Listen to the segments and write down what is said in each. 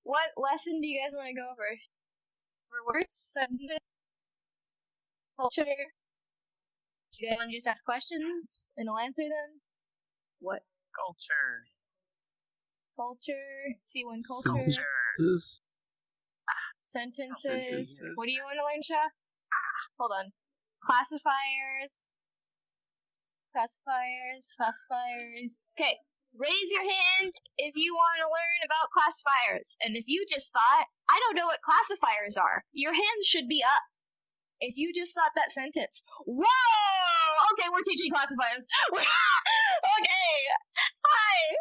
what lesson do you guys want to go over? For words, sentence, culture? Do you guys want to just ask questions and I'll answer them? What? Culture. Culture. C1 culture. Sentences. What do you want to learn, Sha? Hold on. Classifiers. Okay. Raise your hand if you want to learn about classifiers. And if you just thought, I don't know what classifiers are, your hands should be up. If you just thought that sentence, whoa! Okay, we're teaching classifiers. Okay. Hi.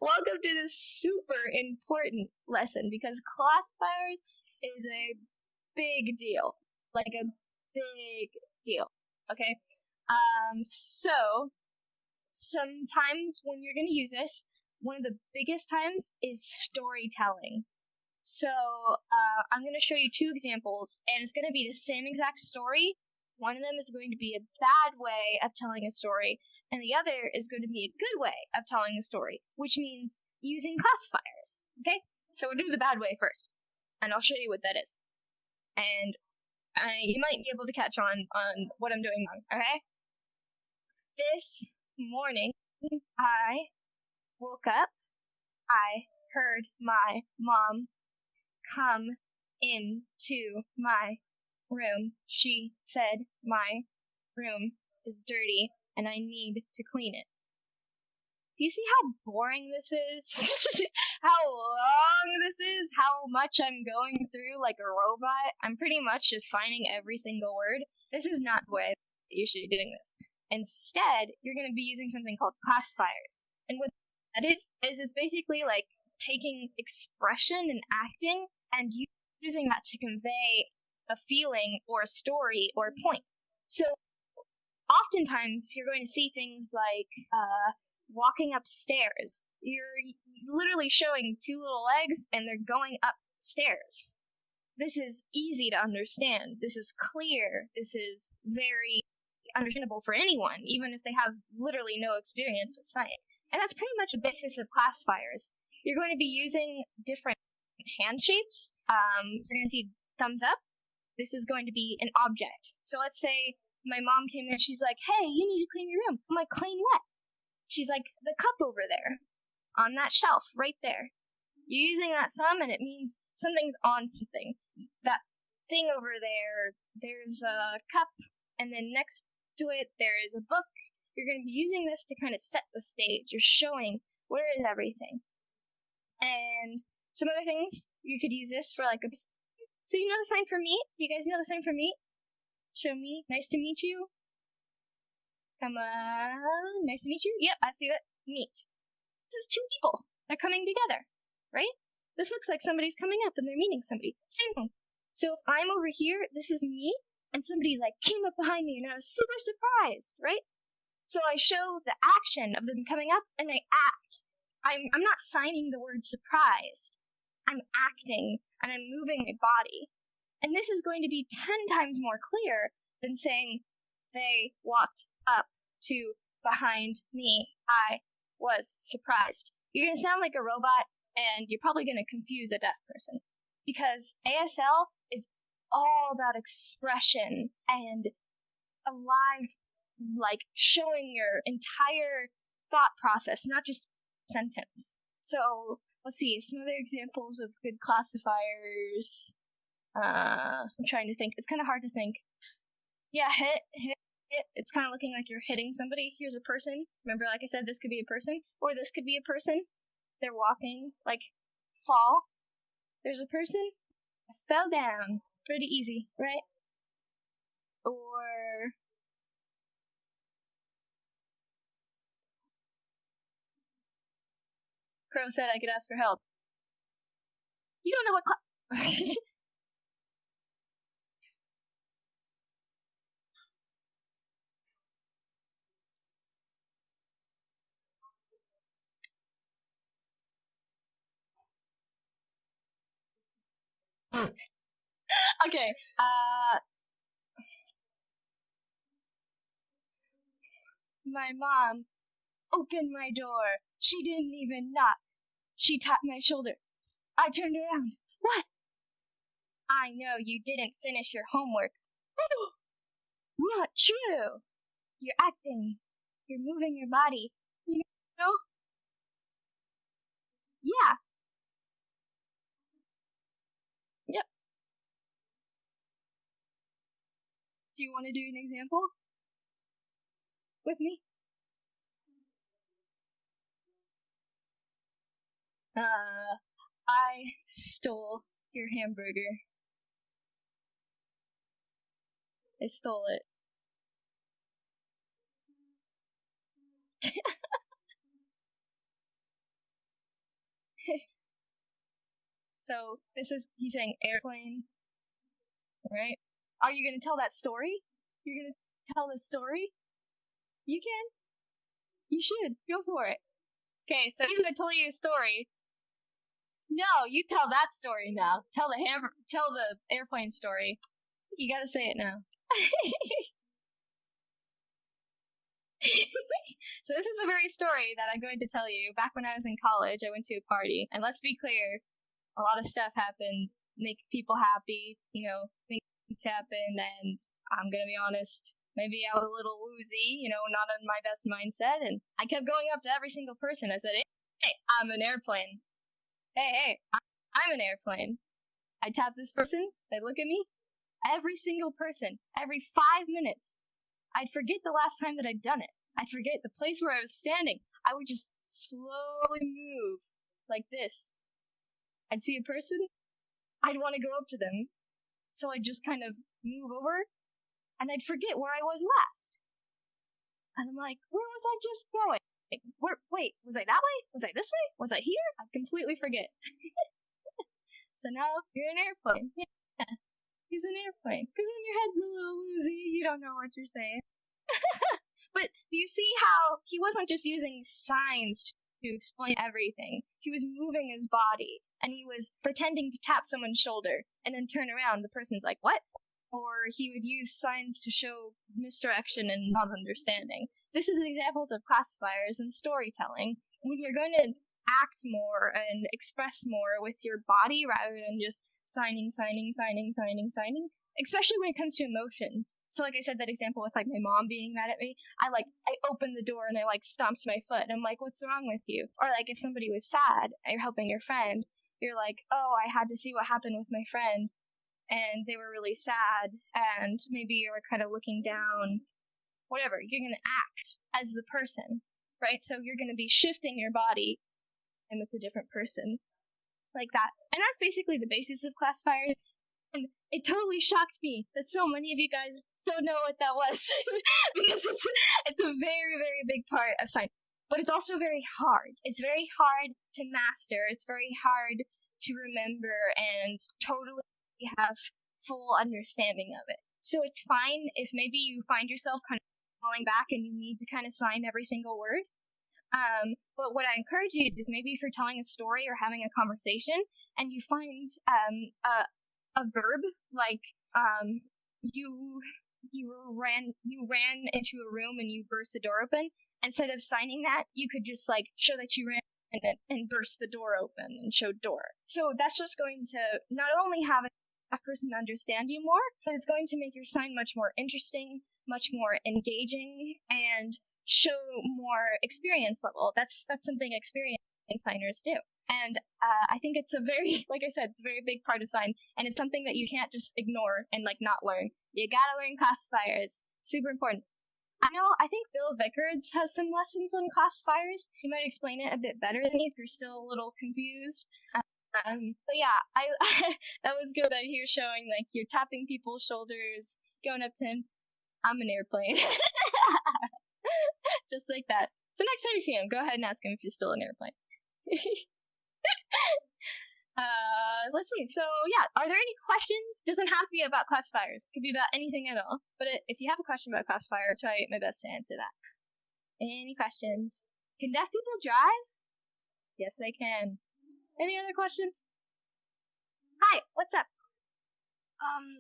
Welcome to this super important lesson because classifiers is a big deal. Like a big deal. Okay? So sometimes when you're going to use this, one of the biggest times is storytelling. So I'm going to show you two examples, and it's going to be the same exact story. One of them is going to be a bad way of telling a story, and the other is going to be a good way of telling a story, which means using classifiers. Okay? So we'll do the bad way first, and I'll show you what that is. And you might be able to catch on what I'm doing wrong, okay? This morning, I woke up. I heard my mom come into my room. She said my room is dirty and I need to clean it. Do you see how boring this is? How long this is? How much I'm going through like a robot? I'm pretty much just signing every single word. This is not the way that you should be doing this. Instead, you're going to be using something called classifiers. And what that is it's basically like taking expression and acting and using that to convey a feeling or a story or a point. So, oftentimes, you're going to see things like walking upstairs. You're literally showing two little legs and they're going upstairs. This is easy to understand. This is clear. This is very understandable for anyone, even if they have literally no experience with science. And that's pretty much the basis of classifiers. You're going to be using different hand shapes. You're going to see thumbs up. This is going to be an object. So let's say my mom came in and she's like, hey, you need to clean your room. I'm like, clean what? She's like, the cup over there on that shelf right there. You're using that thumb and it means something's on something. That thing over there, there's a cup, and then next to it there is a book. You're going to be using this to kind of set the stage. You're showing where is everything. And some other things, you could use this for like a... So you know the sign for meet? Do you guys know the sign for meet? Show me. Nice to meet you. Come on. Nice to meet you. Yep, I see that. Meet. This is two people. They're coming together, right? This looks like somebody's coming up and they're meeting somebody. Same thing. So if I'm over here, this is me, and somebody like came up behind me and I was super surprised, right? So I show the action of them coming up and I act. I'm not signing the word surprised. I'm acting and I'm moving my body. And this is going to be 10 times more clear than saying they walked up to behind me. I was surprised. You're going to sound like a robot and you're probably going to confuse a deaf person. Because ASL is all about expression and alive, like showing your entire thought process, not just sentence. So let's see some other examples of good classifiers. I'm trying to think. It's kind of hard to think. Yeah, hit. It's kind of looking like you're hitting somebody. Here's a person. Remember, like I said, this could be a person, or this could be a person. They're walking, like fall. There's a person. I fell down. Pretty easy, right? Or Crow said I could ask for help. You don't know what Okay, my mom opened my door. She didn't even knock. She tapped my shoulder. I turned around. What? I know you didn't finish your homework. Not true. You're acting. You're moving your body. You know? Yeah. Yep. Do you want to do an example? With me? I stole your hamburger. I stole it. So, he's saying airplane, right? Are you gonna tell that story? You're gonna tell the story? You can. You should. Go for it. Okay, so he's gonna tell you a story. No, you tell that story now. Tell the airplane story. You gotta say it now. So this is a very story that I'm going to tell you. Back when I was in college, I went to a party, and let's be clear, a lot of stuff happened, make people happy, things happened, and I'm gonna be honest, maybe I was a little woozy, not in my best mindset, and I kept going up to every single person. I said, hey, I'm an airplane. Hey, I'm an airplane. I tap this person, they look at me. Every single person, every 5 minutes, I'd forget the last time that I'd done it. I'd forget the place where I was standing. I would just slowly move like this. I'd see a person, I'd want to go up to them, so I'd just kind of move over, and I'd forget where I was last. And I'm like, where was I just going? Wait, was I that way? Was I this way? Was I here? I completely forget. So now you're an airplane. Yeah, he's an airplane. Because when your head's a little woozy, you don't know what you're saying. But do you see how he wasn't just using signs to explain everything? He was moving his body, and he was pretending to tap someone's shoulder, and then turn around, the person's like, what? Or he would use signs to show misdirection and not understanding. This is examples of classifiers and storytelling. When you're going to act more and express more with your body rather than just signing, especially when it comes to emotions. So like I said, that example with like my mom being mad at me, I opened the door and I stomped my foot and I'm like, what's wrong with you? Or like if somebody was sad and you're helping your friend, you're like, oh, I had to see what happened with my friend and they were really sad and maybe you were kind of looking down, whatever. You're going to act as the person, right? So you're going to be shifting your body and it's a different person like that. And that's basically the basis of classifiers. And it totally shocked me that so many of you guys don't know what that was because it's a very, very big part of science. But it's also very hard. It's very hard to master. It's very hard to remember and totally have full understanding of it. So it's fine if maybe you find yourself kind of falling back and you need to kind of sign every single word. But what I encourage you is maybe if you're telling a story or having a conversation and you find a verb like you ran into a room and you burst the door open, instead of signing that, you could just show that you ran and burst the door open and show door. So that's just going to not only have a person understand you more, but it's going to make your sign much more interesting, much more engaging, and show more experience level. That's something experienced signers do. And I think it's a very, like I said, it's a very big part of sign, and it's something that you can't just ignore and not learn. You gotta learn classifiers. Super important. I think Bill Vickards has some lessons on classifiers. He might explain it a bit better than me if you're still a little confused. But yeah, that was good that he was showing you're tapping people's shoulders, going up to him. I'm an airplane. Just like that. So next time you see him, go ahead and ask him if he's still an airplane. Let's see. So yeah, are there any questions? Doesn't have to be about classifiers. Could be about anything at all. But if you have a question about classifier, I'll try my best to answer that. Any questions? Can deaf people drive? Yes, they can. Any other questions? Hi, what's up?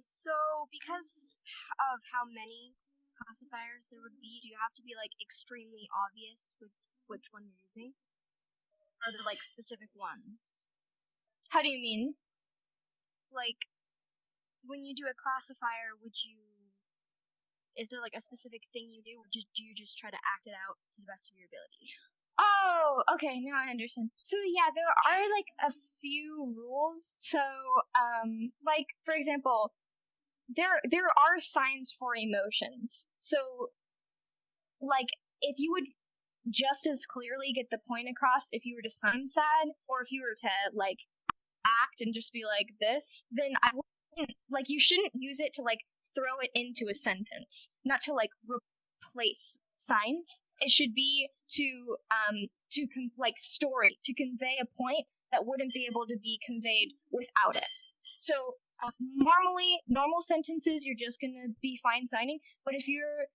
So because of how many classifiers there would be, do you have to be extremely obvious with which one you're using? Or the specific ones? How do you mean? Like, when you do a classifier, is there like a specific thing you do, or do you just try to act it out to the best of your ability? Oh, okay, now I understand. So yeah, there are like a few rules. So, like for example, there are signs for emotions. So, like if you would just as clearly get the point across if you were to sign sad, or if you were to like act and just be like this, then I wouldn't, like, you shouldn't use it to like throw it into a sentence, not to like replace signs. It should be to like story, to convey a point that wouldn't be able to be conveyed without it. So normally normal sentences you're just gonna be fine signing, but if you're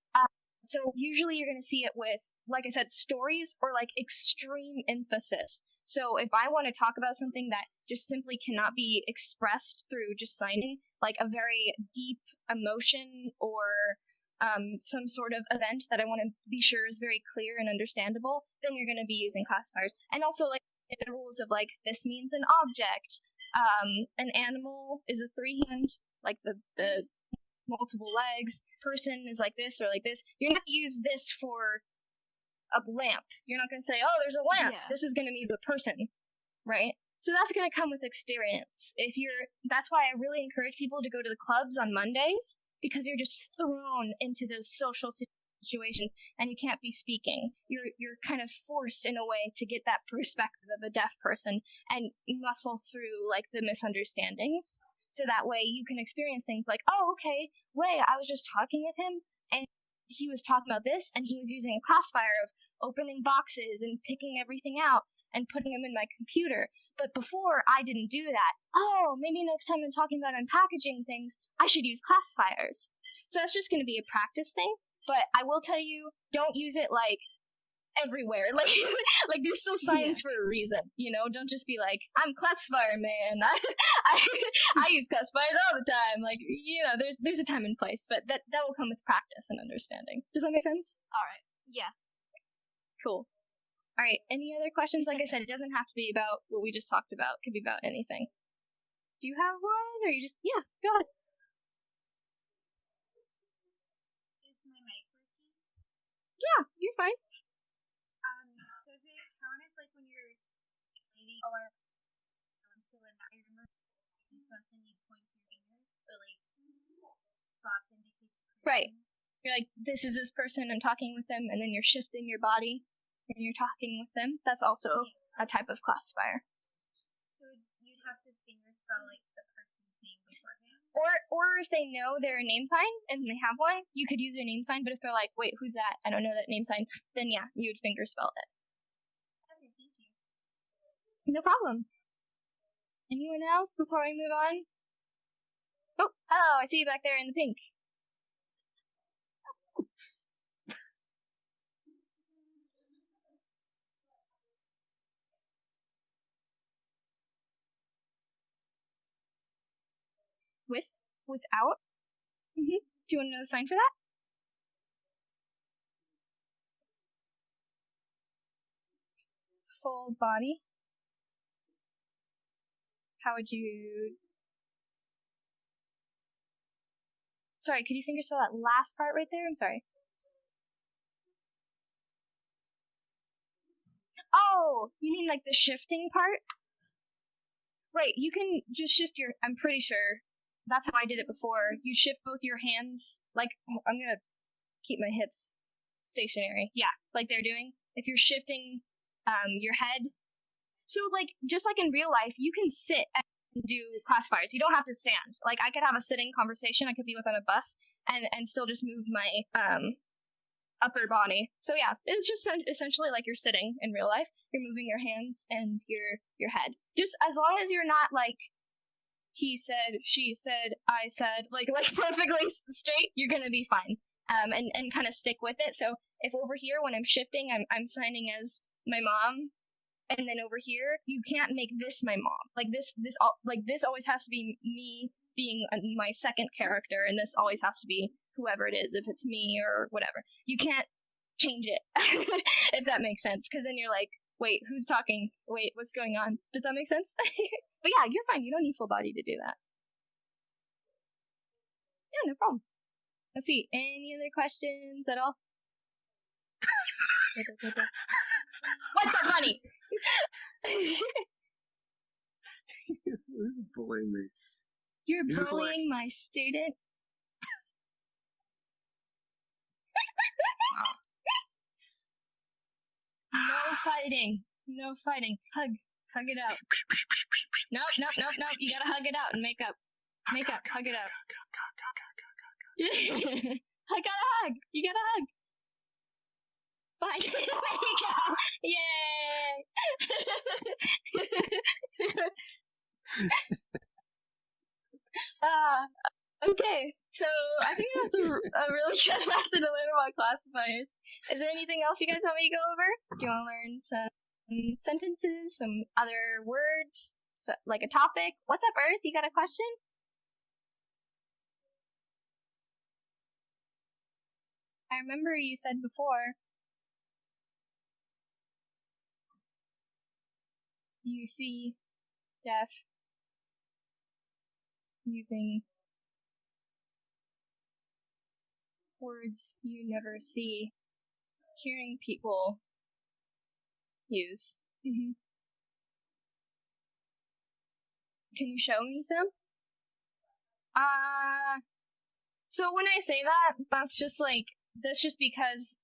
so usually you're gonna see it with, like I said, stories or like extreme emphasis. So if I want to talk about something that just simply cannot be expressed through just signing, like a very deep emotion or some sort of event that I want to be sure is very clear and understandable, then you're going to be using classifiers. And also like the rules of like, this means an object, an animal is a three-hand, like the multiple legs, person is like this or like this. You're not going to use this for a lamp. You're not going to say, oh, there's a lamp. Yeah. This is going to be the person, right? So that's going to come with experience. That's why I really encourage people to go to the clubs on Mondays, because you're just thrown into those social situations and you can't be speaking. You're kind of forced in a way to get that perspective of a deaf person and muscle through like the misunderstandings. So that way you can experience things like, oh, okay, wait, I was just talking with him and he was talking about this, and he was using a classifier of opening boxes and picking everything out and putting them in my computer. But before, I didn't do that. Oh, maybe next time I'm talking about unpackaging things, I should use classifiers. So that's just going to be a practice thing. But I will tell you, don't use it like everywhere. Like there's still signs for a reason, you know? Don't just be like, I'm classifier man. I use classifiers all the time. Like, you know, there's a time and place, but that will come with practice and understanding. Does that make sense? All right. Yeah. Cool. All right. Any other questions? Like I said, it doesn't have to be about what we just talked about. It could be about anything. Do you have one? Or you just, yeah, go ahead. Is my mic working? Yeah, you're fine. Does it count as like when you're exciting or so when I remember and you point your finger or like spots indicate the person. Right. You're like, this is this person, I'm talking with them, and then you're shifting your body and you're talking with them. That's also a type of classifier. So you'd have to finger spell like the person's name beforehand. Or if they know their name sign and they have one, you could use their name sign, but if they're like, wait, who's that? I don't know that name sign, then yeah, you would finger spell it. Okay, thank you. No problem. Anyone else before we move on? Oh, hello, I see you back there in the pink. Without? Mm-hmm. Do you want to know the sign for that? Full body. How would you... Sorry, could you finger spell that last part right there? I'm sorry. Oh, you mean like the shifting part? Right, you can just shift your... I'm pretty sure that's how I did it before. You shift both your hands, like, I'm gonna keep my hips stationary. Yeah, like they're doing. If you're shifting your head. So, like, just like in real life, you can sit and do classifiers. You don't have to stand. Like, I could have a sitting conversation. I could be on a bus and still just move my upper body. So, yeah, it's just essentially like you're sitting in real life. You're moving your hands and your head. Just as long as you're not, like, he said, she said, I said, like perfectly straight, you're gonna be fine. And kind of stick with it. So if over here when I'm shifting, I'm signing as my mom, and then over here you can't make this my mom. Like this always has to be me being my second character, and this always has to be whoever it is, if it's me or whatever. You can't change it if that makes sense, because then you're like Wait, who's talking? Wait, what's going on? Does that make sense? But yeah, you're fine. You don't need full body to do that. Yeah, no problem. Let's see. Any other questions at all? What's so funny? This is bullying me. You're This is bullying my student? No fighting. No fighting. Hug. Hug it out. Nope. You gotta hug it out and make up. Make up. Hug it out. I gotta hug. You gotta hug. Fine. There you go. Yay! Okay. So I think that's a really good lesson to learn about classifiers. Is there anything else you guys want me to go over? Do you want to learn some sentences, some other words, like a topic? What's up, Earth? You got a question? I remember you said before you see deaf using words you never see hearing people use. Mm-hmm. Can you show me some? So when I say that, that's just because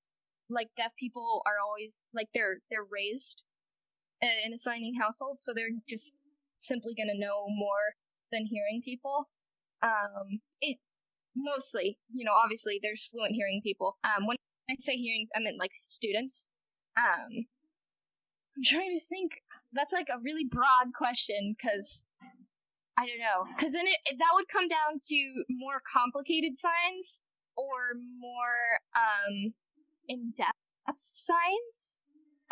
like deaf people are always like they're raised in a signing household, so they're just simply gonna know more than hearing people. It mostly, obviously there's fluent hearing people. When I say hearing, I meant like students. I'm trying to think. That's like a really broad question because I don't know. Because then that would come down to more complicated signs or more in-depth signs.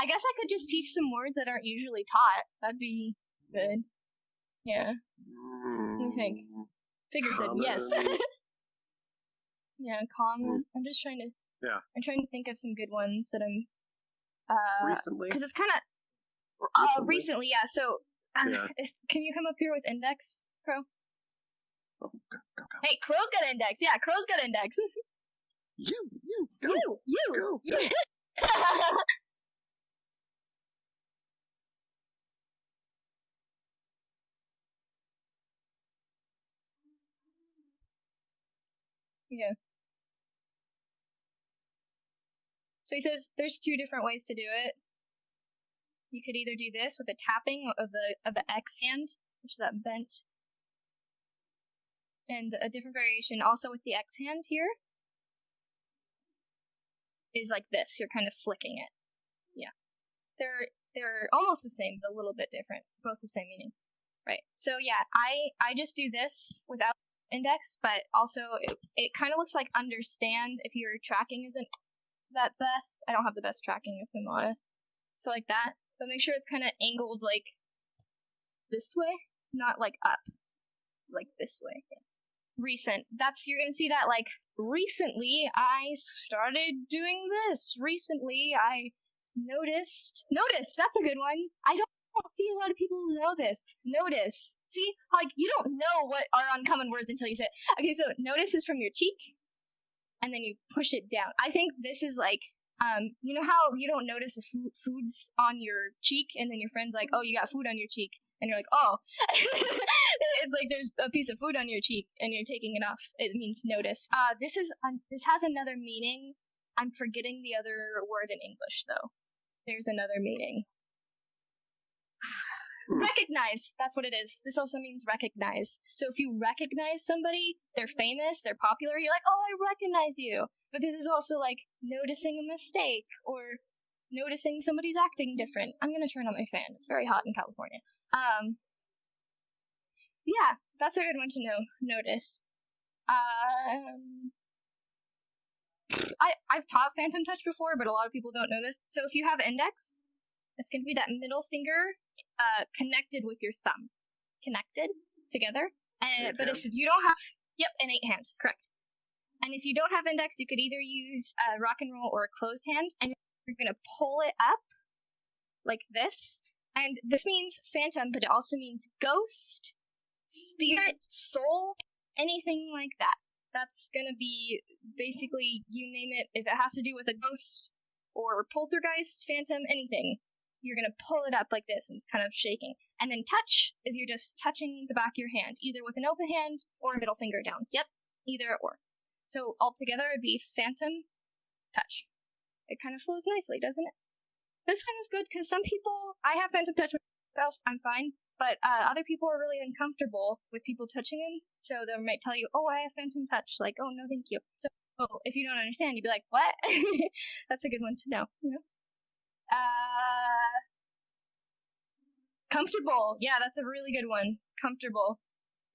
I guess I could just teach some words that aren't usually taught. That'd be good. Yeah. What do you think? Figure said yes. Yeah, common. I'm just trying to. Yeah. I'm trying to think of some good ones that I'm. Recently? Because it's kind of. Recently, yeah. So, Yeah. Can you come up here with index, Crow? Oh, go. Hey, Crow's got index. Yeah, Crow's got index. You, go. You. Go. Yeah. So he says there's two different ways to do it. You could either do this with a tapping of the X hand, which is that bent, and a different variation also with the X hand here is like this. You're kind of flicking it. Yeah. They're almost the same, but a little bit different. Both the same meaning. Right. So yeah, I just do this without index, but also it kind of looks like understand if your tracking isn't that best. I don't have the best tracking if I'm honest. So like that. But make sure it's kind of angled like this way, not like up. Like this way. Yeah. Recent. You're gonna see that like recently I started doing this. Recently I noticed. Notice, that's a good one. I don't see a lot of people who know this. Notice. See? Like, you don't know what are uncommon words until you say it. Okay, so notice is from your cheek, and then you push it down. I think this is like, you know how you don't notice the food's on your cheek, and then your friend's like, oh, you got food on your cheek. And you're like, oh. It's like there's a piece of food on your cheek, and you're taking it off. It means notice. This has another meaning. I'm forgetting the other word in English, though. There's another meaning. Recognize. That's what it is. This also means recognize. So if you recognize somebody, they're famous, they're popular, you're like, oh, I recognize you. But this is also like noticing a mistake or noticing somebody's acting different. I'm going to turn on my fan. It's very hot in California. Yeah, that's a good one to know. Notice. I've taught Phantom Touch before, but a lot of people don't know this. So if you have index, it's going to be that middle finger connected with your thumb. Connected together. But if you don't have... Yep, an 8 hand. Correct. And if you don't have index, you could either use a rock and roll or a closed hand, and you're going to pull it up like this. And this means phantom, but it also means ghost, spirit, soul, anything like that. That's gonna be basically, you name it, if it has to do with a ghost or poltergeist, phantom, anything. You're gonna pull it up like this, and it's kind of shaking. And then touch is you're just touching the back of your hand, either with an open hand or a middle finger down. Yep, either or. So altogether, it'd be phantom touch. It kind of flows nicely, doesn't it? This one is good because some people, I have phantom touch myself, I'm fine, but other people are really uncomfortable with people touching them, so they might tell you, oh, I have phantom touch, like, oh, no, thank you. So if you don't understand, you'd be like, what? That's a good one to know, you know? Comfortable. Yeah, that's a really good one. Comfortable.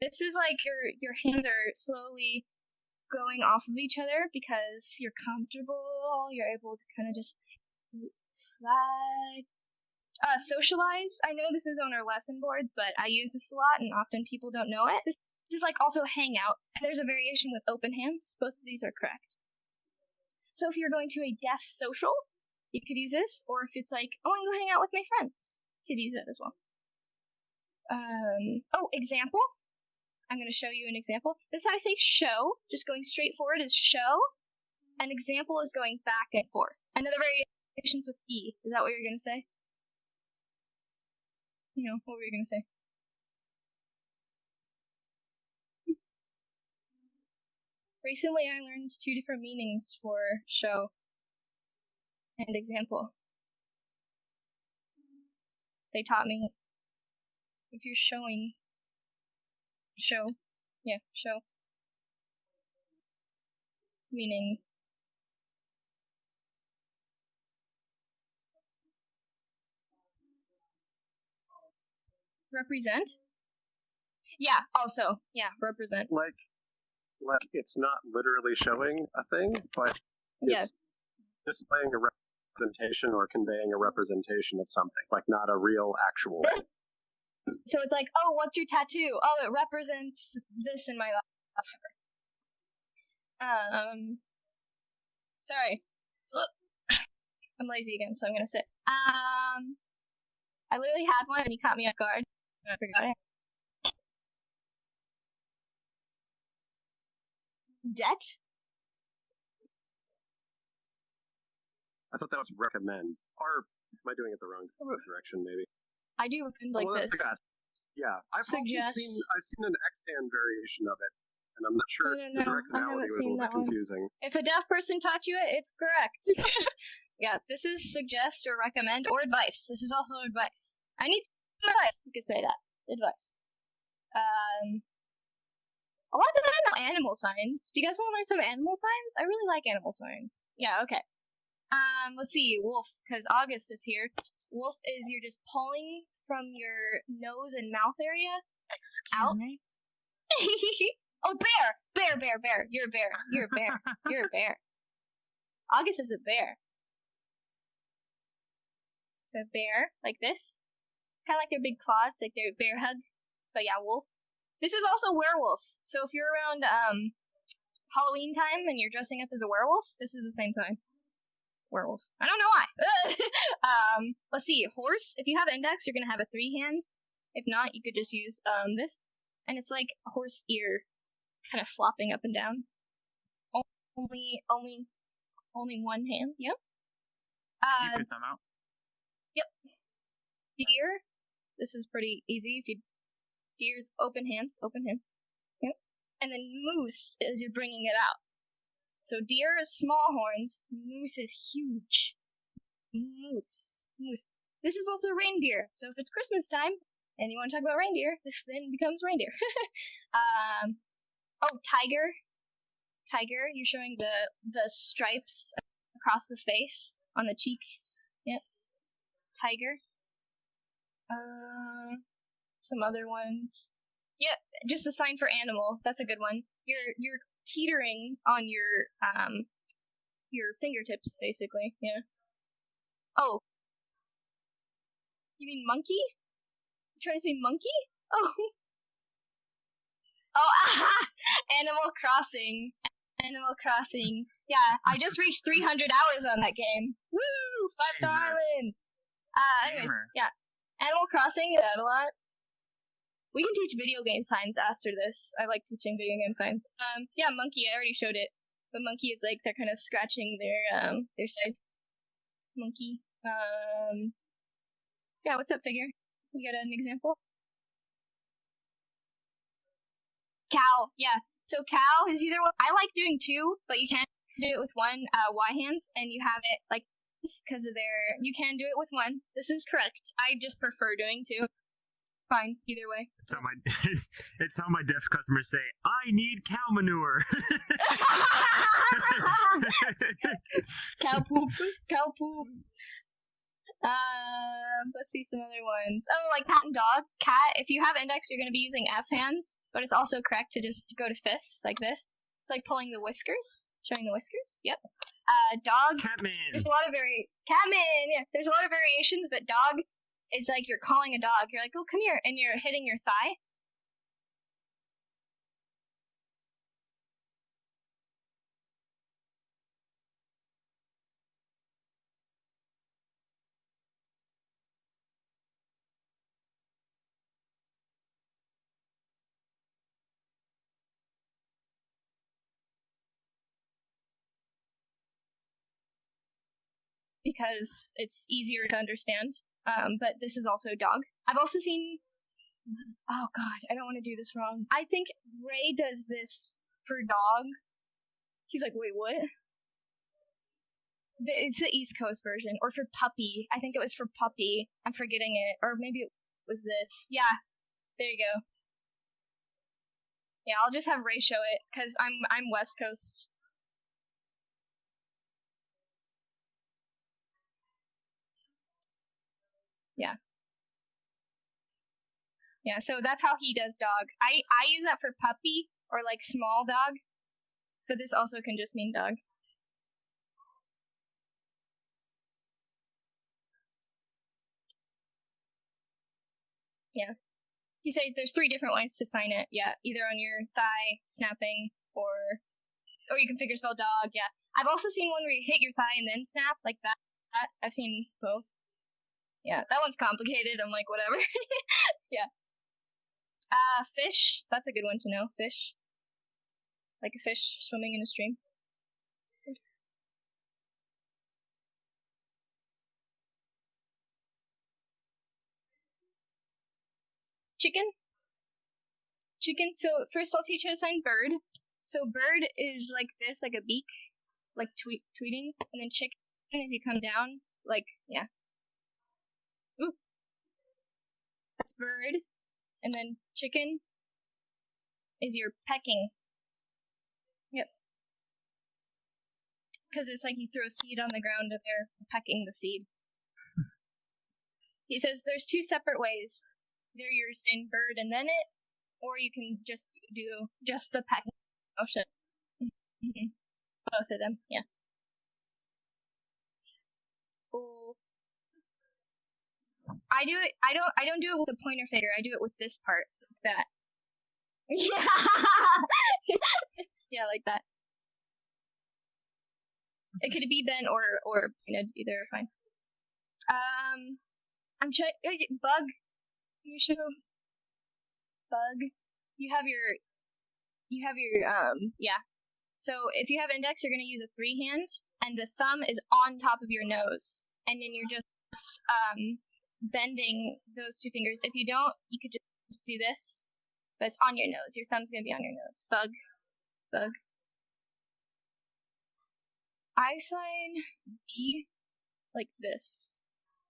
This is like your hands are slowly going off of each other because you're comfortable. You're able to kind of just slide. Socialize. I know this is on our lesson boards, but I use this a lot, and often people don't know it. This is like also hang out. And there's a variation with open hands. Both of these are correct. So if you're going to a deaf social, you could use this, or if it's like, oh, I want to go hang out with my friends, you could use that as well. Example. I'm going to show you an example. This I say show, just going straight forward is show. An example is going back and forth. Another variations with E. Is that what you're going to say? You know, what were you going to say? Recently I learned 2 different meanings for show and example. They taught me if you're showing, show, meaning represent. Yeah, also, yeah, represent. Like it's not literally showing a thing, but it's displaying a representation or conveying a representation of something, like not a real actual thing. So it's like, oh, what's your tattoo? Oh, it represents this in my life. Sorry. I'm lazy again, so I'm gonna sit. I literally had one and he caught me off guard, and I forgot it. Debt? I thought that was recommend. Or am I doing it the wrong direction, maybe? I do recommend like this. Yeah, I've seen an X-hand variation of it, and I'm not sure No, the directionality was a little bit confusing. If a deaf person taught you it, it's correct. Yeah, this is suggest or recommend or advice. This is also advice. I need some advice. You could say that. Advice. A lot of them know animal signs. Do you guys want to learn some animal signs? I really like animal signs. Yeah, okay. Let's see, wolf, because August is here. Wolf is you're just pulling from your nose and mouth area. Excuse me? Oh, bear! Bear. You're a bear. You're a bear. You're a bear. August is a bear. So bear, like this. Kind of like their big claws, like their bear hug. But yeah, wolf. This is also werewolf. So if you're around Halloween time and you're dressing up as a werewolf, this is the same time. Werewolf. I don't know why. Let's see. Horse. If you have index, you're gonna have a 3-hand. If not, you could just use this, and it's like a horse ear, kind of flopping up and down. Only one hand. Yep. You put them out. Yep. Deer. This is pretty easy. Deer's open hands. Yep. And then moose is you're bringing it out. So deer is small horns, moose is huge. Moose. This is also reindeer. So if it's Christmas time and you want to talk about reindeer, this then becomes reindeer. Tiger. Tiger, you're showing the stripes across the face, on the cheeks. Yep. Tiger. Some other ones. Yep, just a sign for animal. That's a good one. You're teetering on your fingertips, basically. Yeah. Oh. You mean monkey? You trying to say monkey? Oh. Oh, aha! Animal Crossing. Yeah, I just reached 300 hours on that game. Woo! 5-star island. Anyways, Gamer. yeah. Animal Crossing, a lot. We can teach video game signs after this. I like teaching video game signs. Yeah, monkey, I already showed it. The monkey is like, they're kind of scratching their side. Monkey. Yeah, what's up, figure? You got an example? Cow, yeah. So cow is either one. I like doing two, but you can't do it with one Y hands, and you have it like this because of their. You can do it with one. This is correct. I just prefer doing two. Fine, either way. It's how my deaf customers say, I need cow manure. Cow poop. Cow poop. Let's see some other ones. Oh, like cat and dog. Cat, if you have index, you're going to be using F hands, but it's also correct to just go to fists, like this. It's like pulling the whiskers. Showing the whiskers. Yep. Dog. Catman. There's a lot of Catman, yeah. There's a lot of variations, but dog is like you're calling a dog. You're like, oh, come here, and you're hitting your thigh. Because it's easier to understand. But this is also dog. I've also seen. Oh God, I don't want to do this wrong. I think Ray does this for dog. He's like, wait, what? It's the East Coast version, or for puppy. I think it was for puppy. I'm forgetting it, or maybe it was this. Yeah, there you go. Yeah, I'll just have Ray show it because I'm West Coast. Yeah. Yeah, so that's how he does dog. I use that for puppy or like small dog, but this also can just mean dog. Yeah. You say there's 3 different ways to sign it. Yeah, either on your thigh, snapping, or you can figure spell dog. Yeah. I've also seen one where you hit your thigh and then snap, like that. I've seen both. Yeah, that one's complicated. I'm like, whatever. Yeah. Fish. That's a good one to know. Fish. Like a fish swimming in a stream. Chicken. Chicken. So first I'll teach you how to sign bird. So bird is like this, like a beak, like tweeting, and then chicken as you come down, like, yeah. Ooh. That's bird. And then chicken is your pecking. Yep. Because it's like you throw a seed on the ground and they're pecking the seed. He says there's 2 separate ways. Either you're saying bird and then it, or you can just do just the pecking motion. Both of them, yeah. Oh. I do it. I don't do it with a pointer finger. I do it with this part, like that. Yeah. Yeah, like that. It could be bent or pointed. Either are fine. I'm trying. Bug. You should. Bug. You have your. Yeah. So if you have index, you're gonna use a 3 hand, and the thumb is on top of your nose, and then you're just bending those 2 fingers. If you don't, you could just do this, but it's on your nose. Your thumb's gonna be on your nose. Bug. Bug. I sign B like this.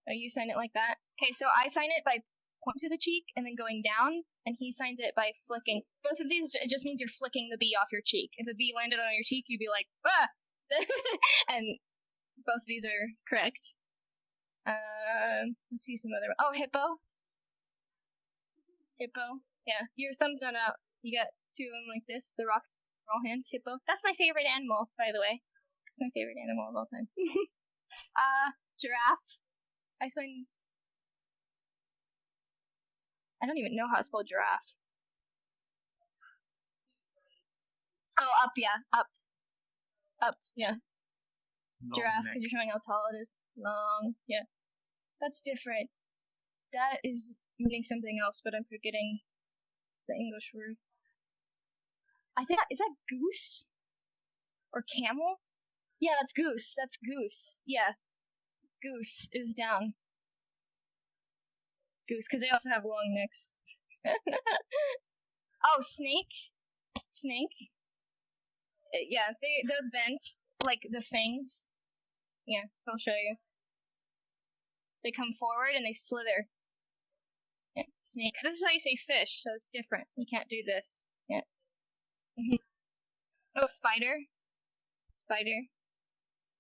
Oh, you sign it like that? Okay, so I sign it by point to the cheek and then going down, and he signs it by flicking. Both of these, it just means you're flicking the B off your cheek. If a B landed on your cheek, you'd be like, ah! And both of these are correct. Let's see some other. Oh, hippo. Hippo. Yeah, your thumb's not out. You got 2 of them like this. The rock and roll hand. Hippo. That's my favorite animal, by the way. It's my favorite animal of all time. Giraffe. I don't even know how to spell giraffe. Oh, up, yeah. Up. Up, yeah. Long Giraffe, neck. because you're showing how tall it is. Long, yeah. That's different. That is meaning something else, but I'm forgetting the English word. I think is that goose or camel? Yeah, that's goose. That's goose. Yeah, goose is down. Goose, because they also have long necks. Oh, snake. Snake. Yeah, they're bent like the fangs. Yeah, I'll show you. They come forward and they slither. Yeah, snake. Because this is how you say fish, so it's different. You can't do this. Yeah. Oh, spider. Spider.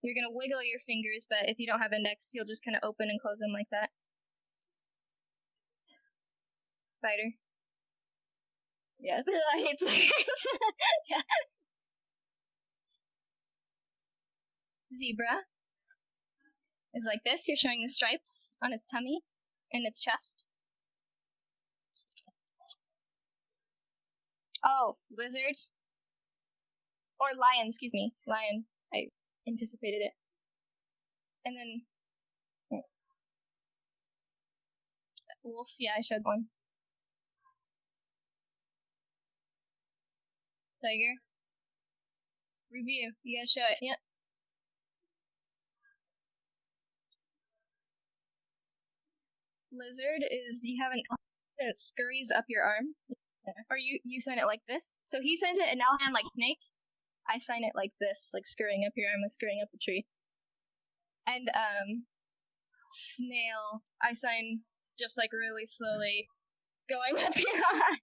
You're gonna wiggle your fingers, but if you don't have index, you'll just kind of open and close them like that. Spider. Yeah, I hate spiders. Yeah. Zebra is like this. You're showing the stripes on its tummy and its chest. Oh, lizard. Or lion, excuse me. Lion. I anticipated it. And then wolf, yeah, I showed one. Tiger. Review. You gotta show it. Yep. Lizard is you have an that scurries up your arm. Or you sign it like this. So he signs it in L hand like snake. I sign it like this, like scurrying up your arm, like scurrying up a tree. And snail, I sign just like really slowly going up your arm.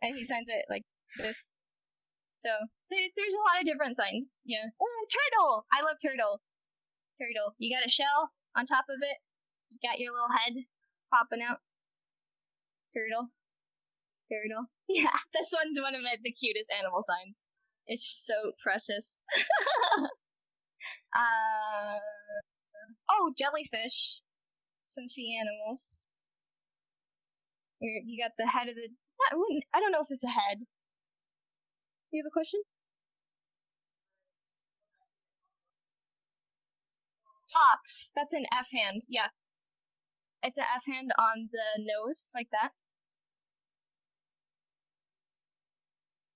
And he signs it like this. So there's a lot of different signs. Yeah. Oh, turtle! I love turtle. Turtle. You got a shell on top of it. You got your little head popping out. Turtle. Turtle. Yeah, this one's one of the cutest animal signs. It's just so precious. Oh, jellyfish. Some sea animals. You got the head of the... I don't know if it's a head. You have a question? Fox. That's an F hand, yeah. It's an F hand on the nose, like that.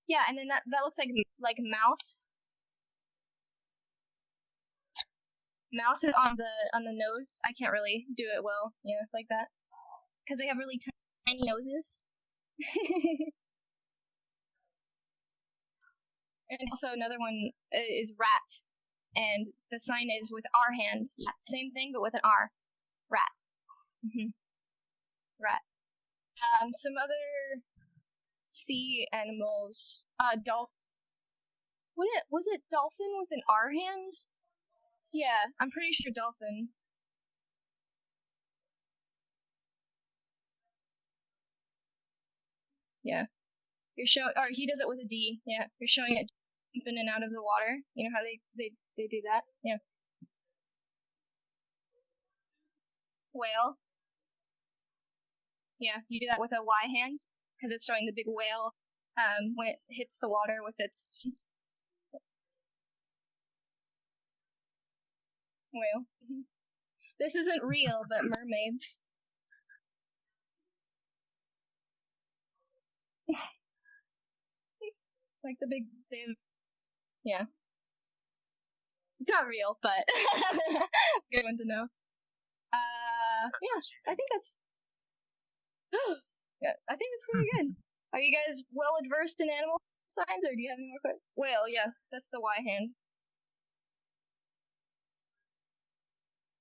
Yeah, and then that looks like mouse. Mouse is on the nose. I can't really do it well. Yeah, like that. Because they have really tiny noses. And also another one is rat. And the sign is with our hand. Same thing, but with an R. Rat. Rat. Some other sea animals. Was it dolphin with an R hand? Yeah, I'm pretty sure dolphin. Yeah. Or he does it with a D. Yeah, you're showing it in and out of the water. You know how they do that? Yeah. Whale. Yeah, you do that with a Y hand because it's showing the big whale when it hits the water with its whale. This isn't real, but mermaids. Like the big, yeah. It's not real, but good one to know. Yeah, I think that's. Yeah, I think that's pretty good. Are you guys well adversed in animal signs, or do you have any more questions? Whale, yeah, that's the Y hand.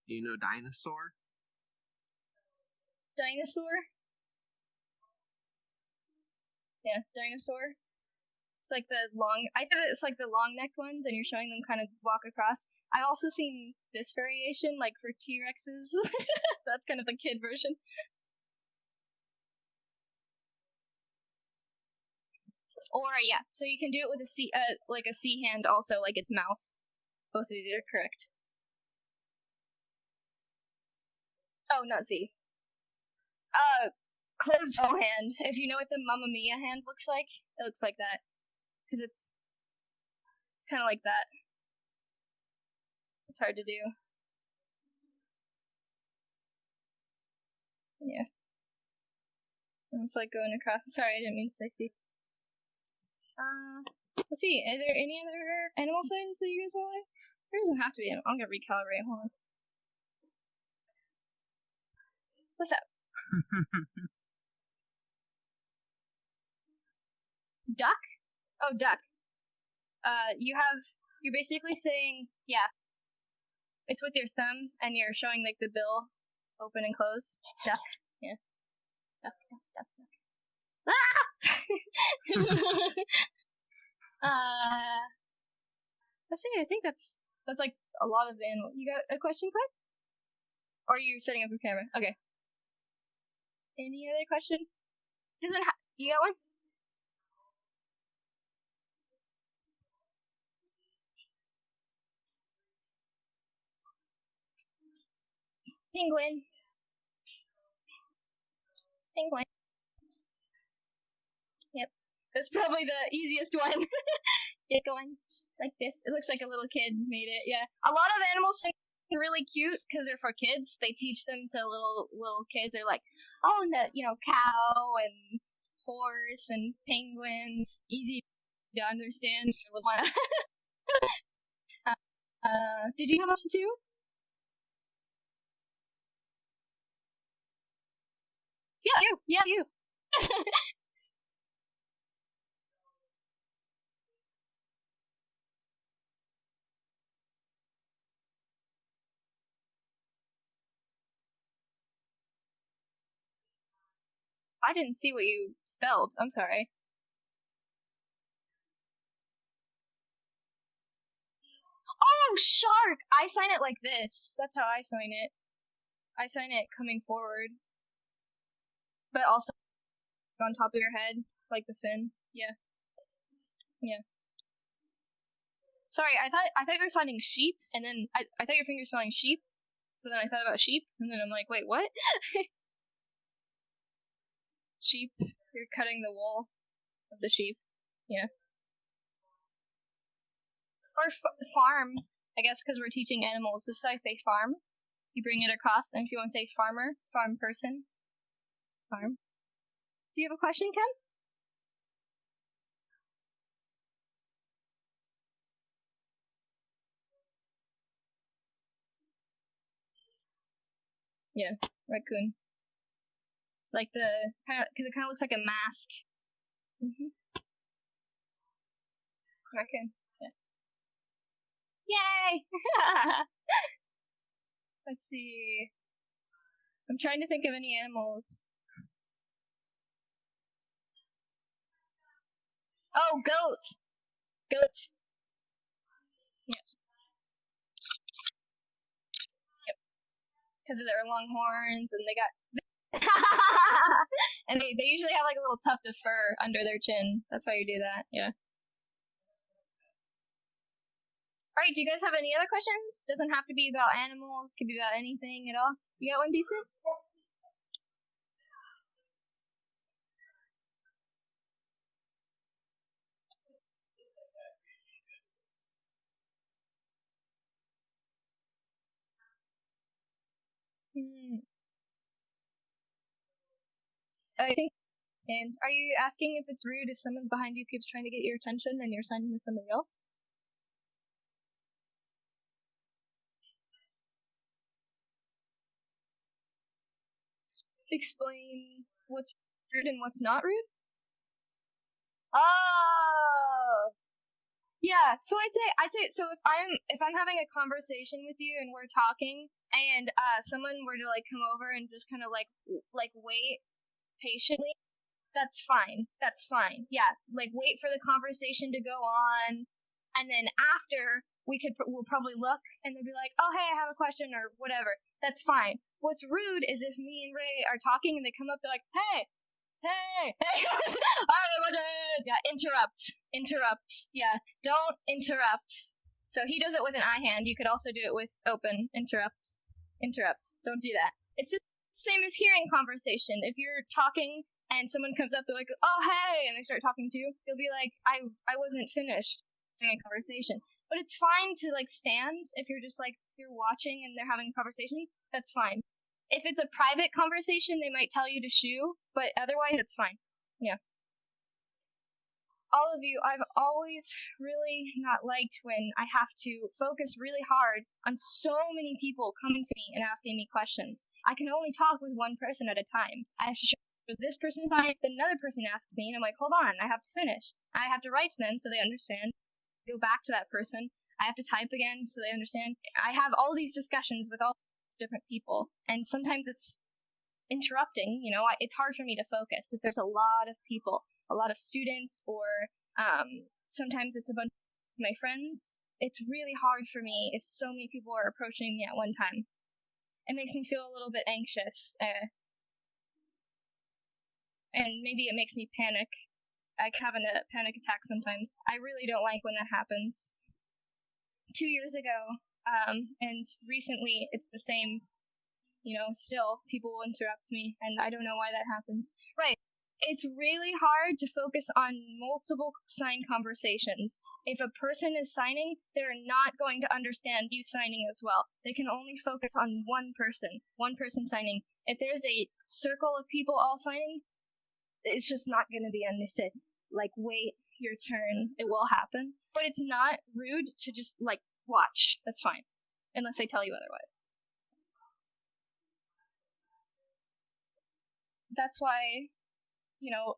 Do you know dinosaur? Dinosaur? Yeah, dinosaur. It's like the long. I thought it's like the long necked ones, and you're showing them kind of walk across. I've also seen this variation, like for T-Rexes. That's kind of the kid version. Or yeah, so you can do it with a C, like a C hand, also like its mouth. Both of these are correct. Oh, not Z. Closed O hand. If you know what the Mamma Mia hand looks like, it looks like that. Because it's kind of like that. It's hard to do. It's like going across. Sorry, I didn't mean to say C. Let's see. Are there any other animal signs that you guys want to learn? There doesn't have to be. I'm gonna recalibrate. Hold on. What's up? Duck? Oh, duck. You're basically saying, yeah. It's with your thumb, and you're showing, like, the bill open and close. Duck. Yeah. Duck. Ah! Let's see, I think that's like a lot of the animal. You got a question, Claire? Or are you setting up your camera? Okay. Any other questions? You got one? Penguin. Yep. That's probably the easiest one. Get going. Like this. It looks like a little kid made it, yeah. A lot of animals are really cute because they're for kids. They teach them to little kids. They're like, oh, and the, cow and horse and penguins. Easy to understand for little one. Did you have one too? Yeah, you. I didn't see what you spelled. I'm sorry. Oh, shark! I sign it like this. That's how I sign it. I sign it coming forward. But also on top of your head, like the fin. Yeah. Sorry, I thought you were signing sheep, and then I thought your finger spelling sheep. So then I thought about sheep, and then I'm like, wait, what? Sheep. You're cutting the wool of the sheep. Yeah. Or farm, I guess, because we're teaching animals. This is how I say farm. You bring it across, and if you want to say farmer, farm person, farm. Do you have a question, Ken? Yeah, raccoon. Like the because it kind of looks like a mask. Raccoon. Yeah. Yay! Let's see. I'm trying to think of any animals. Oh, goat. Goat. Yes. Yep. Because of their long horns, and they got. And they usually have like a little tuft of fur under their chin. That's how you do that. Yeah. Alright, do you guys have any other questions? Doesn't have to be about animals, could be about anything at all. You got one decent? I think. And are you asking if it's rude if someone's behind you keeps trying to get your attention and you're signing to somebody else? Explain what's rude and what's not rude? Oh. Yeah, so I'd say so if I'm having a conversation with you and we're talking and someone were to like come over and just kind of like wait patiently, that's fine. Yeah, like wait for the conversation to go on, and then after we'll probably look and they'll be like, "Oh, hey, I have a question" or whatever. That's fine. What's rude is if me and Ray are talking and they come up, they're like, "Hey, yeah, interrupt. Yeah, don't interrupt. So he does it with an I hand. You could also do it with open. Interrupt. Don't do that. It's just the same as hearing conversation. If you're talking and someone comes up, they're like, "Oh, hey," and they start talking to you, you'll be like, I wasn't finished doing a conversation. But it's fine to like stand if you're just like you're watching and they're having a conversation. That's fine. If it's a private conversation, they might tell you to shoo, but otherwise it's fine. Yeah. All of you, I've always really not liked when I have to focus really hard on so many people coming to me and asking me questions. I can only talk with one person at a time. I have to show this person time, then another person asks me, and I'm like, hold on, I have to finish. I have to write to them so they understand. Go back to that person. I have to type again so they understand. I have all these discussions with all these different people, and sometimes it's interrupting, it's hard for me to focus if there's a lot of people, a lot of students, or sometimes it's a bunch of my friends. It's really hard for me if so many people are approaching me at one time. It makes me feel a little bit anxious, and maybe it makes me panic. I have a panic attack sometimes. I really don't like when that happens. 2 years ago, and recently it's the same. Still, people will interrupt me, and I don't know why that happens. Right. It's really hard to focus on multiple sign conversations. If a person is signing, they're not going to understand you signing as well. They can only focus on one person signing. If there's a circle of people all signing, it's just not going to be understood. Like, wait your turn. It will happen. But it's not rude to just, watch. That's fine. Unless they tell you otherwise. That's why,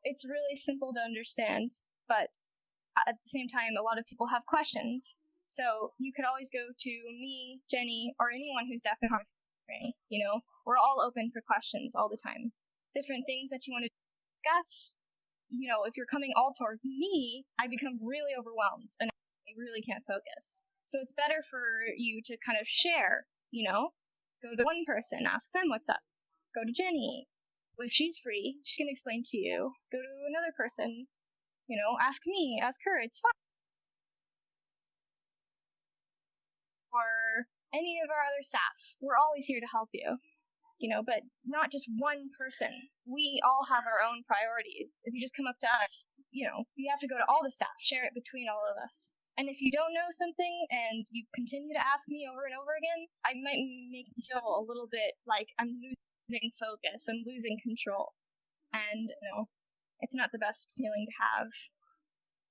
it's really simple to understand, but at the same time, a lot of people have questions. So you could always go to me, Jenny, or anyone who's deaf and hard of hearing. We're all open for questions all the time. Different things that you want to discuss. If you're coming all towards me, I become really overwhelmed and I really can't focus. So it's better for you to kind of share, Go to one person, ask them what's up. Go to Jenny. If she's free, she can explain to you. Go to another person, ask me, ask her, it's fine. Or any of our other staff. We're always here to help you, but not just one person. We all have our own priorities. If you just come up to us, you have to go to all the staff, share it between all of us. And if you don't know something and you continue to ask me over and over again, I might make you feel a little bit like I'm losing focus, I'm losing control. And, it's not the best feeling to have.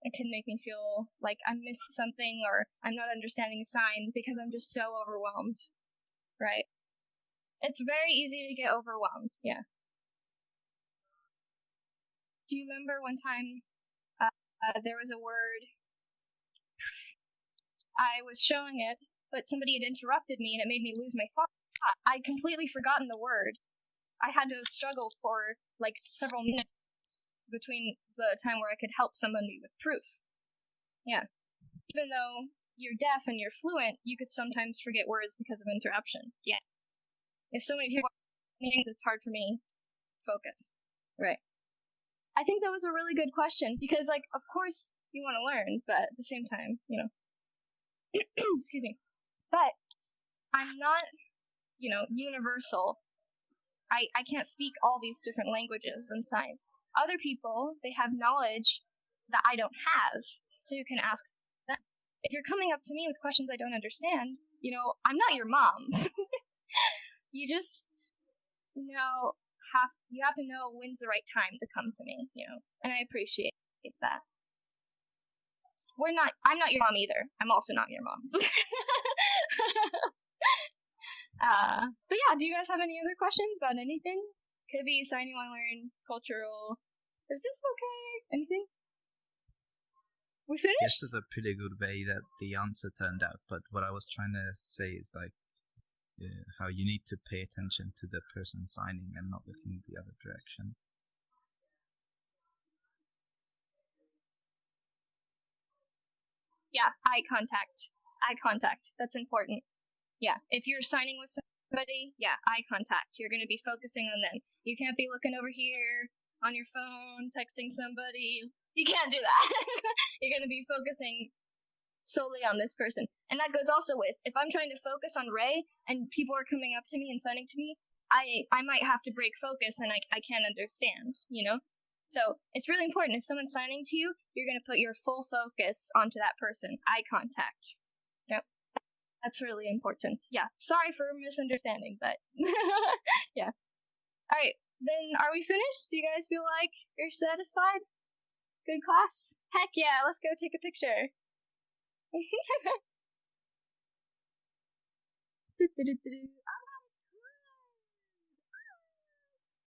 It can make me feel like I'm missing something or I'm not understanding a sign because I'm just so overwhelmed, right? It's very easy to get overwhelmed, yeah. Do you remember one time there was a word, I was showing it, but somebody had interrupted me and it made me lose my thought. I'd completely forgotten the word. I had to struggle for several minutes between the time where I could help somebody with proof. Yeah. Even though you're deaf and you're fluent, you could sometimes forget words because of interruption. Yeah. If so many people meetings, it's hard for me to focus. Right. I think that was a really good question because, of course you want to learn, but at the same time, excuse me. But I'm not, universal. I can't speak all these different languages and signs. Other people, they have knowledge that I don't have, so you can ask them. If you're coming up to me with questions I don't understand, I'm not your mom. You just, you have to know when's the right time to come to me, and I appreciate that. I'm not your mom either. I'm also not your mom. But yeah, do you guys have any other questions about anything? Could be sign you want to learn, cultural. Is this okay? Anything? We finished? This is a pretty good way that the answer turned out, but what I was trying to say is how you need to pay attention to the person signing and not looking the other direction. Yeah, eye contact. That's important. Yeah, if you're signing with somebody, eye contact. You're going to be focusing on them. You can't be looking over here on your phone, texting somebody. You can't do that. You're going to be focusing solely on this person. And that goes also with, if I'm trying to focus on Ray and people are coming up to me and signing to me, I might have to break focus and I can't understand, So it's really important. If someone's signing to you, you're going to put your full focus onto that person. Eye contact. Yep. That's really important. Yeah. Sorry for misunderstanding, but yeah. then are we finished? Do you guys feel like you're satisfied? Good class? Heck yeah, let's go take a picture.